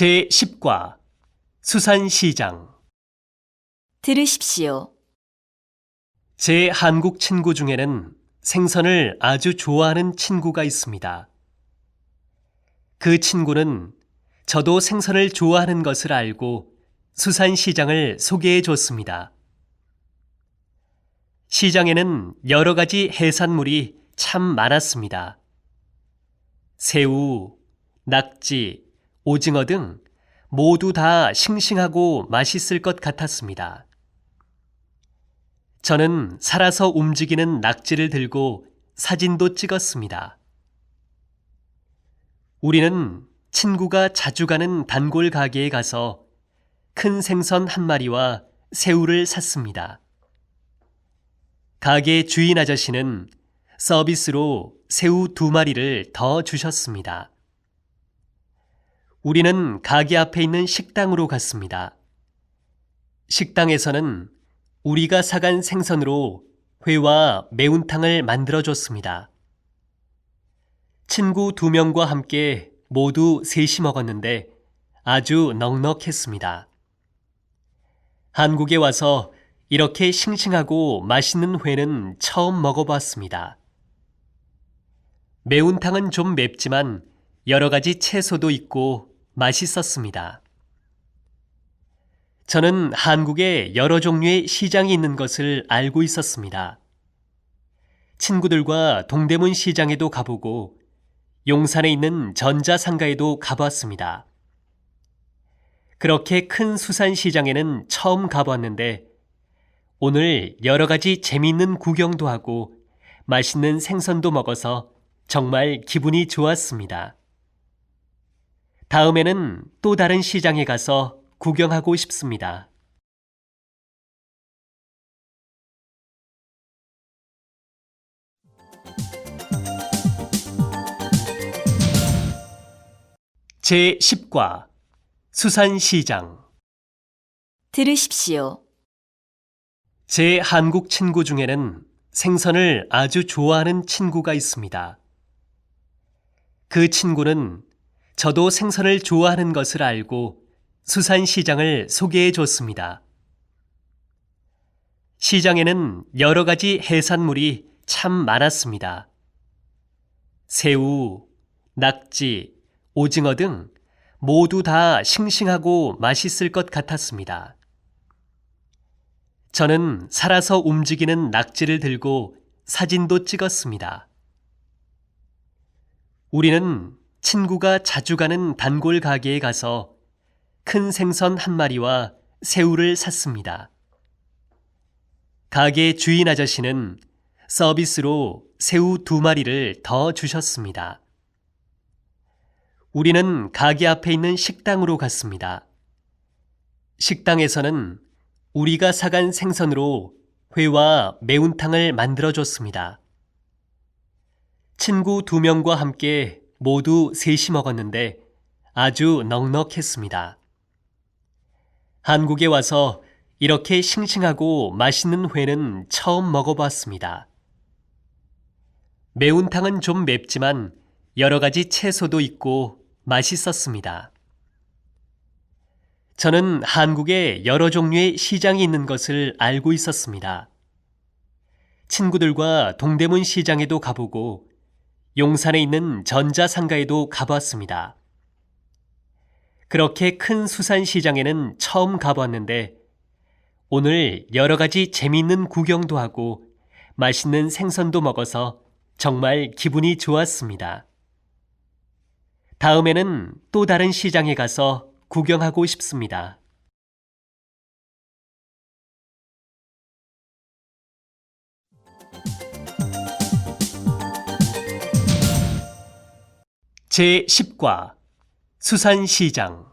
제10과 수산시장. 들으십시오. 제 한국 친구 중에는 생선을 아주 좋아하는 친구가 있습니다. 그 친구는 저도 생선을 좋아하는 것을 알고 수산시장을 소개해 줬습니다. 시장에는 여러 가지 해산물이 참 많았습니다. 새우, 낙지, 오징어 등 모두 다 싱싱하고 맛있을 것 같았습니다. 저는 살아서 움직이는 낙지를 들고 사진도 찍었습니다. 우리는 친구가 자주 가는 단골 가게에 가서 큰 생선 한 마리와 새우를 샀습니다. 가게 주인 아저씨는 서비스로 새우 2마리를 더 주셨습니다. 우리는 가게 앞에 있는 식당으로 갔습니다. 식당에서는 우리가 사간 생선으로 회와 매운탕을 만들어줬습니다. 친구 2명과 함께 모두 셋이 먹었는데 아주 넉넉했습니다. 한국에 와서 이렇게 싱싱하고 맛있는 회는 처음 먹어봤습니다. 매운탕은 좀 맵지만 여러 가지 채소도 있고 맛있었습니다. 저는 한국에 여러 종류의 시장이 있는 것을 알고 있었습니다. 친구들과 동대문 시장에도 가보고 용산에 있는 전자상가에도 가봤습니다. 그렇게 큰 수산시장에는 처음 가봤는데 오늘 여러 가지 재미있는 구경도 하고 맛있는 생선도 먹어서 정말 기분이 좋았습니다. 다음에는 또 다른 시장에 가서 구경하고 싶습니다. 제10과 수산시장. 들으십시오. 제 한국 친구 중에는 생선을 아주 좋아하는 친구가 있습니다. 그 친구는 저도 생선을 좋아하는 것을 알고 수산시장을 소개해 줬습니다. 시장에는 여러 가지 해산물이 참 많았습니다. 새우, 낙지, 오징어 등 모두 다 싱싱하고 맛있을 것 같았습니다. 저는 살아서 움직이는 낙지를 들고 사진도 찍었습니다. 우리는 친구가 자주 가는 단골 가게에 가서 큰 생선 한 마리와 새우를 샀습니다. 가게 주인 아저씨는 서비스로 새우 2마리를 더 주셨습니다. 우리는 가게 앞에 있는 식당으로 갔습니다. 식당에서는 우리가 사간 생선으로 회와 매운탕을 만들어줬습니다. 친구 2명과 함께 모두 셋이 먹었는데 아주 넉넉했습니다. 한국에 와서 이렇게 싱싱하고 맛있는 회는 처음 먹어봤습니다. 매운탕은 좀 맵지만 여러 가지 채소도 있고 맛있었습니다. 저는 한국에 여러 종류의 시장이 있는 것을 알고 있었습니다. 친구들과 동대문 시장에도 가보고 용산에 있는 전자상가에도 가봤습니다. 그렇게 큰 수산시장에는 처음 가봤는데 오늘 여러 가지 재미있는 구경도 하고 맛있는 생선도 먹어서 정말 기분이 좋았습니다. 다음에는 또 다른 시장에 가서 구경하고 싶습니다. 제10과 수산시장.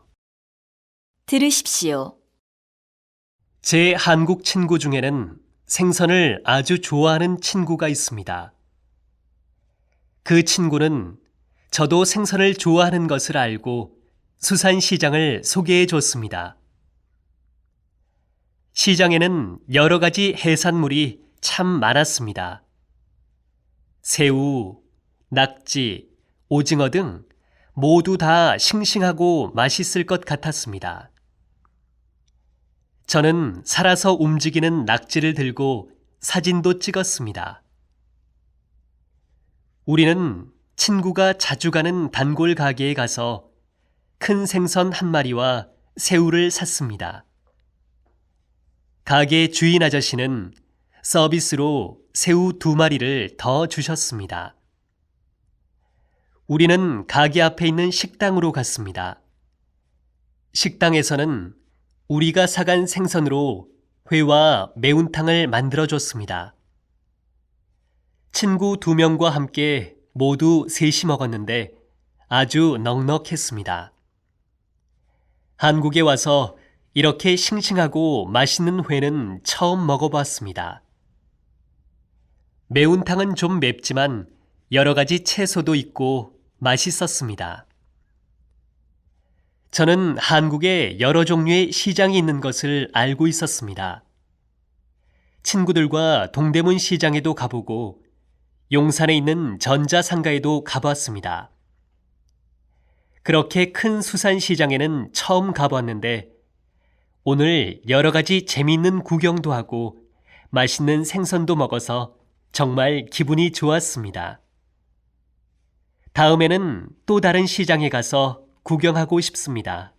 들으십시오. 제 한국 친구 중에는 생선을 아주 좋아하는 친구가 있습니다. 그 친구는 저도 생선을 좋아하는 것을 알고 수산시장을 소개해 줬습니다. 시장에는 여러 가지 해산물이 참 많았습니다. 새우, 낙지, 오징어 등 모두 다 싱싱하고 맛있을 것 같았습니다. 저는 살아서 움직이는 낙지를 들고 사진도 찍었습니다. 우리는 친구가 자주 가는 단골 가게에 가서 큰 생선 한 마리와 새우를 샀습니다. 가게 주인 아저씨는 서비스로 새우 2마리를 더 주셨습니다. 우리는 가게 앞에 있는 식당으로 갔습니다. 식당에서는 우리가 사간 생선으로 회와 매운탕을 만들어줬습니다. 친구 2명과 함께 모두 셋이 먹었는데 아주 넉넉했습니다. 한국에 와서 이렇게 싱싱하고 맛있는 회는 처음 먹어봤습니다. 매운탕은 좀 맵지만 여러 가지 채소도 있고 맛있었습니다. 저는 한국에 여러 종류의 시장이 있는 것을 알고 있었습니다. 친구들과 동대문 시장에도 가보고 용산에 있는 전자상가에도 가봤습니다. 그렇게 큰 수산시장에는 처음 가봤는데 오늘 여러 가지 재미있는 구경도 하고 맛있는 생선도 먹어서 정말 기분이 좋았습니다. 다음에는 또 다른 시장에 가서 구경하고 싶습니다.